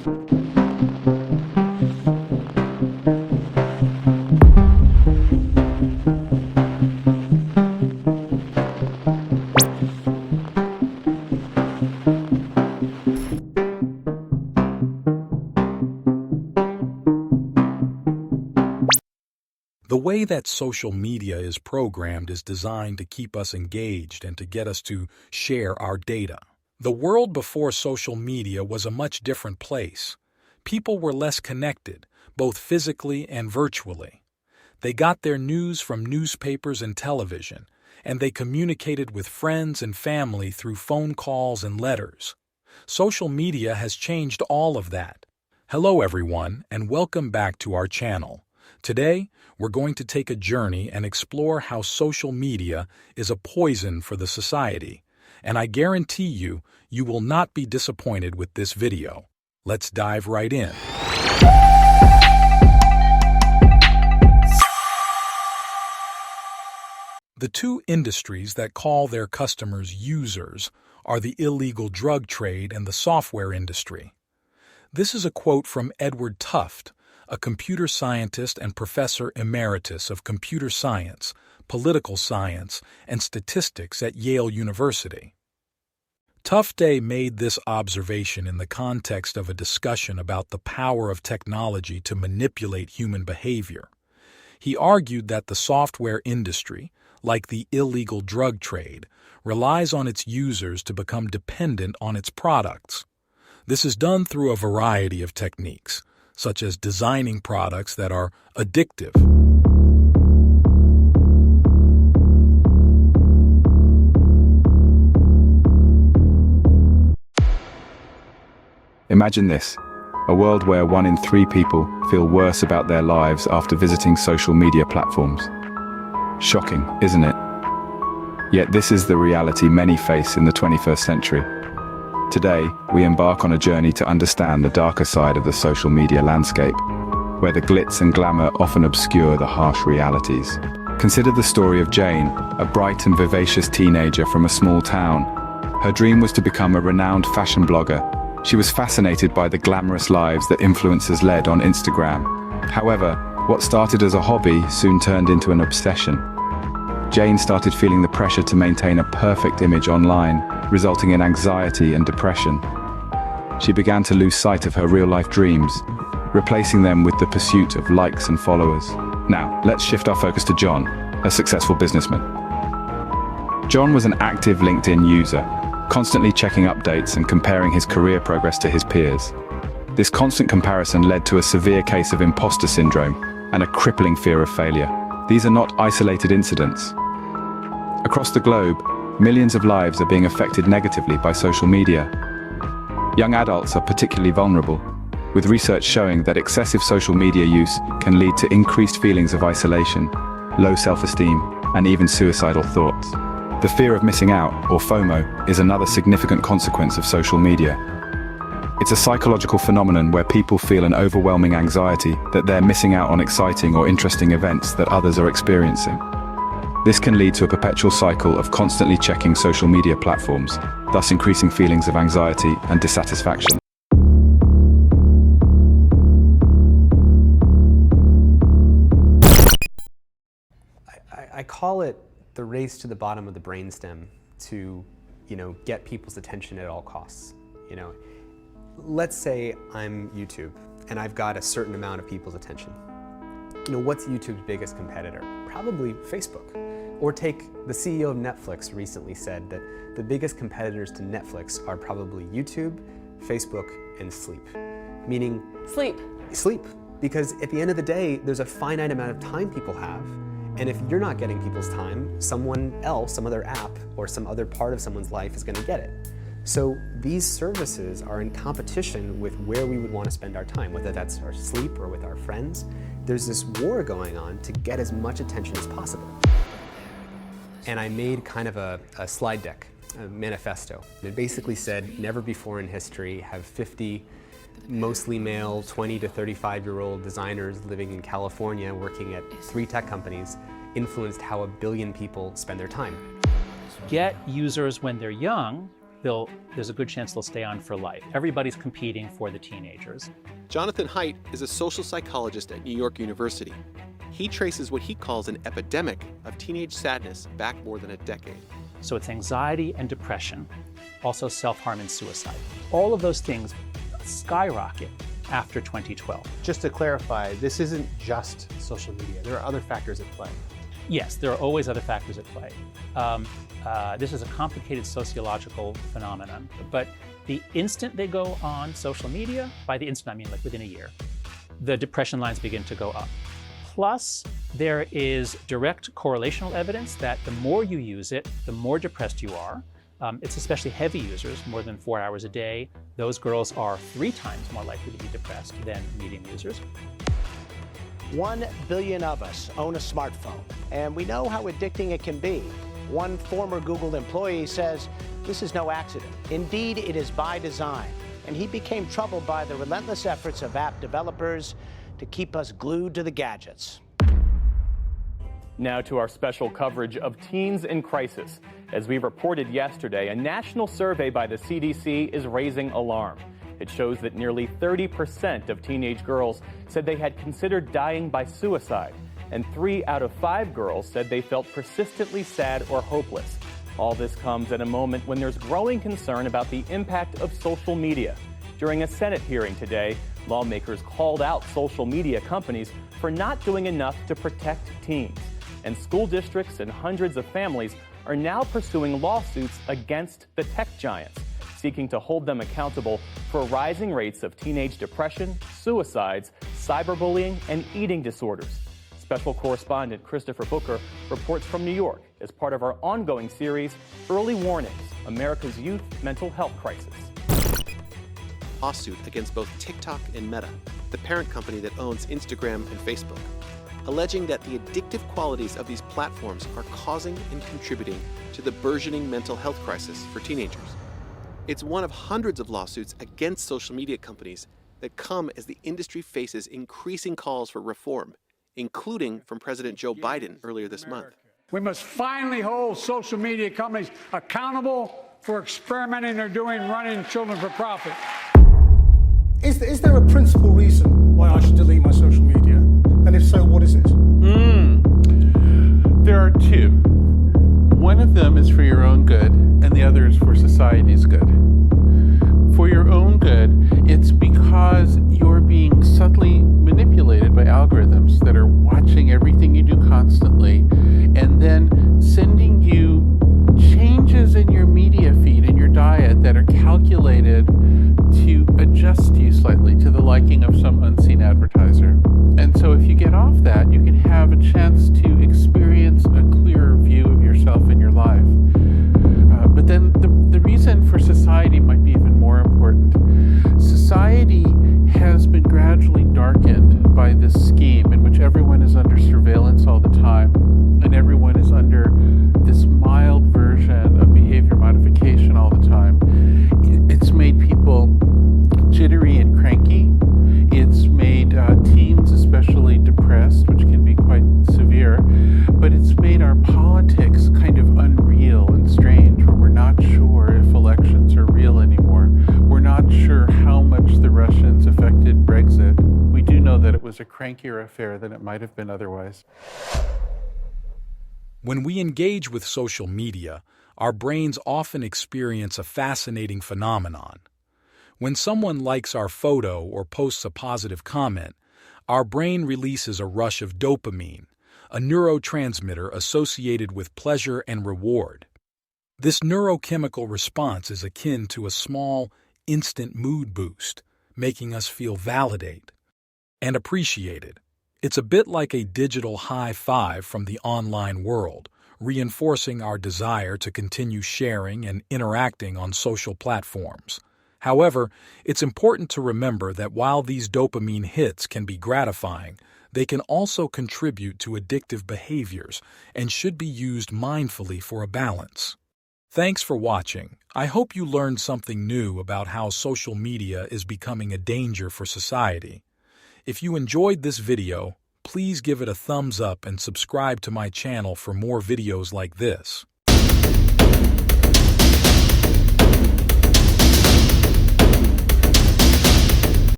The way that social media is programmed is designed to keep us engaged and to get us to share our data. The world before social media was a much different place. People were less connected, both physically and virtually. They got their news from newspapers and television, and they communicated with friends and family through phone calls and letters. Social media has changed all of that. Hello everyone, and welcome back to our channel. Today, we're going to take a journey and explore how social media is a poison for the society. And I guarantee you, you will not be disappointed with this video. Let's dive right in. The two industries that call their customers users are the illegal drug trade and the software industry. This is a quote from Edward Tufte, a computer scientist and professor emeritus of computer science, political science, and statistics at Yale University. Tufte made this observation in the context of a discussion about the power of technology to manipulate human behavior. He argued that the software industry, like the illegal drug trade, relies on its users to become dependent on its products. This is done through a variety of techniques, such as designing products that are addictive. Imagine this, a world where 1 in 3 people feel worse about their lives after visiting social media platforms. Shocking, isn't it? Yet this is the reality many face in the 21st century. Today, we embark on a journey to understand the darker side of the social media landscape, where the glitz and glamour often obscure the harsh realities. Consider the story of Jane, a bright and vivacious teenager from a small town. Her dream was to become a renowned fashion blogger. She was fascinated by the glamorous lives that influencers led on Instagram. However, what started as a hobby soon turned into an obsession. Jane started feeling the pressure to maintain a perfect image online, resulting in anxiety and depression. She began to lose sight of her real-life dreams, replacing them with the pursuit of likes and followers. Now, let's shift our focus to John, a successful businessman. John was an active LinkedIn user, constantly checking updates and comparing his career progress to his peers. This constant comparison led to a severe case of imposter syndrome and a crippling fear of failure. These are not isolated incidents. Across the globe, millions of lives are being affected negatively by social media. Young adults are particularly vulnerable, with research showing that excessive social media use can lead to increased feelings of isolation, low self-esteem, and even suicidal thoughts. The fear of missing out, or FOMO, is another significant consequence of social media. It's a psychological phenomenon where people feel an overwhelming anxiety that they're missing out on exciting or interesting events that others are experiencing. This can lead to a perpetual cycle of constantly checking social media platforms, thus increasing feelings of anxiety and dissatisfaction. I call it the race to the bottom of the brainstem to, get people's attention at all costs. Let's say I'm YouTube and I've got a certain amount of people's attention. What's YouTube's biggest competitor? Probably Facebook. Or take the CEO of Netflix recently said that the biggest competitors to Netflix are probably YouTube, Facebook, and sleep. Meaning sleep. Because at the end of the day, there's a finite amount of time people have. And if you're not getting people's time, someone else, some other app, or some other part of someone's life is gonna get it. So these services are in competition with where we would want to spend our time, whether that's our sleep or with our friends. There's this war going on to get as much attention as possible. And I made kind of a slide deck, a manifesto. It basically said, never before in history have 50 mostly male 20 to 35-year-old designers living in California working at 3 tech companies influenced how 1 billion people spend their time. Get users when they're young there's a good chance they'll stay on for life. Everybody's competing for the teenagers. Jonathan Haidt is a social psychologist at New York University. He traces what he calls an epidemic of teenage sadness back more than a decade. So it's anxiety and depression, also self-harm and suicide. All of those things skyrocket after 2012. Just to clarify, this isn't just social media. There are other factors at play. Yes, there are always other factors at play. This is a complicated sociological phenomenon, but the instant they go on social media, by the instant I mean like within a year, the depression lines begin to go up. Plus, there is direct correlational evidence that the more you use it, the more depressed you are. It's especially heavy users, more than 4 hours a day. Those girls are 3 times more likely to be depressed than medium users. 1 billion of us own a smartphone, and we know how addicting it can be. One former Google employee says this is no accident. Indeed, it is by design. And he became troubled by the relentless efforts of app developers to keep us glued to the gadgets. Now to our special coverage of teens in crisis. As we reported yesterday, a national survey by the CDC is raising alarm. It shows that nearly 30% of teenage girls said they had considered dying by suicide, and 3 out of 5 girls said they felt persistently sad or hopeless. All this comes at a moment when there's growing concern about the impact of social media. During a Senate hearing today, lawmakers called out social media companies for not doing enough to protect teens. And school districts and hundreds of families are now pursuing lawsuits against the tech giants, seeking to hold them accountable for rising rates of teenage depression, suicides, cyberbullying, and eating disorders. Special correspondent Christopher Booker reports from New York as part of our ongoing series, Early Warnings, America's Youth Mental Health Crisis. Lawsuit against both TikTok and Meta, the parent company that owns Instagram and Facebook, alleging that the addictive qualities of these platforms are causing and contributing to the burgeoning mental health crisis for teenagers. It's one of hundreds of lawsuits against social media companies that come as the industry faces increasing calls for reform, including from President Joe Biden earlier this month. We must finally hold social media companies accountable for experimenting they're doing running children for profit. Is there a principal reason why I should delete my social media? And if so, what is it? There are 2. One of them is for your own good, and the other is for society's good. For your own good, it's because you're being subtly manipulated by algorithms that are watching everything you do constantly, and then sending you changes in your media feed and your diet that are calculated to adjust you slightly to the liking of some unseen advertiser. And so if you get off that, you can have a chance to experience a clearer view of yourself and your life. But then the reason for society might be even more important. Society has been gradually darkened by this scheme in which everyone is under surveillance all the time, and everyone is under this mild version of behavior modification all the time. It's made people jittery and cranky. It's made teens especially depressed, which can be quite severe. But it's made our politics kind of unreal and strange, where we're not sure if elections are real anymore. We're not sure how much the Russians affected Brexit. We do know that it was a crankier affair than it might have been otherwise. When we engage with social media, our brains often experience a fascinating phenomenon. When someone likes our photo or posts a positive comment, our brain releases a rush of dopamine, a neurotransmitter associated with pleasure and reward. This neurochemical response is akin to a small, instant mood boost, making us feel validated and appreciated. It's a bit like a digital high five from the online world, reinforcing our desire to continue sharing and interacting on social platforms. However, it's important to remember that while these dopamine hits can be gratifying, they can also contribute to addictive behaviors and should be used mindfully for a balance. Thanks for watching. I hope you learned something new about how social media is becoming a danger for society. If you enjoyed this video, please give it a thumbs up and subscribe to my channel for more videos like this.